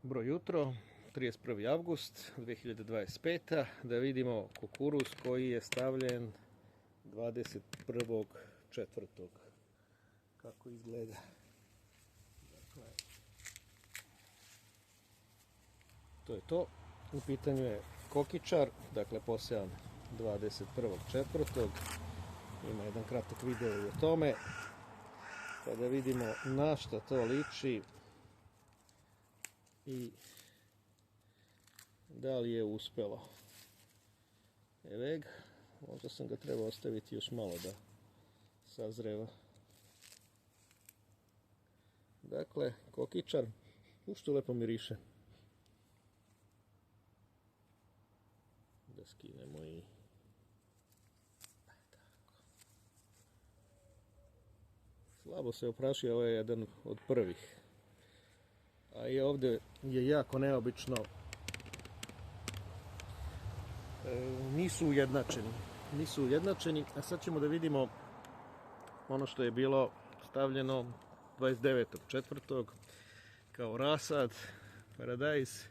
Broj jutro, 31. avgust 2025. Da vidimo kukuruz koji je stavljen 21.4. Kako izgleda. Dakle, to je to. U pitanju je kokičar, dakle posejan 21.4. Ima jedan kratak video i o tome. Pa da vidimo na šta to liči i da li je uspelo. Evo ga, možda sam ga trebao ostaviti još malo da sazreva. Dakle, kokičar, što lepo miriše. Da skinemo i tako. Slabo se oprašio, ovo je jedan od prvih. A i ovdje je jako neobično. Nisu ujednačeni, a sad ćemo da vidimo ono što je bilo stavljeno 29.4. kao rasad, paradajz.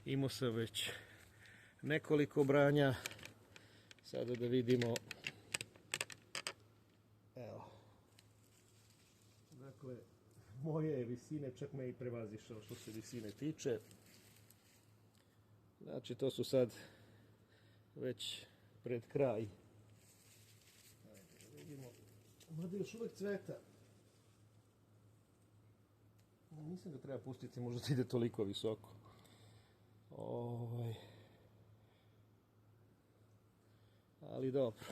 Imao sam već nekoliko branja. Sada da vidimo. Evo. Dakle, moje visine čak me i prevazišao što se visine tiče. Znači, to su sad već pred kraj. Ajde da vidimo. Mada još uvek cveta. Nisam ga treba pustiti, možda ide toliko visoko. Ali dobro.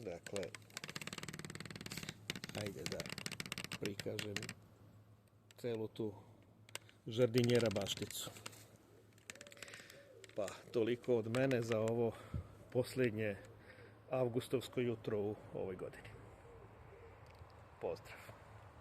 Dakle, ajde da prikažem celu tu žardinjera bašticu. Pa, toliko od mene za ovo posljednje avgustovsko jutro u ovoj godini. Pozdrav!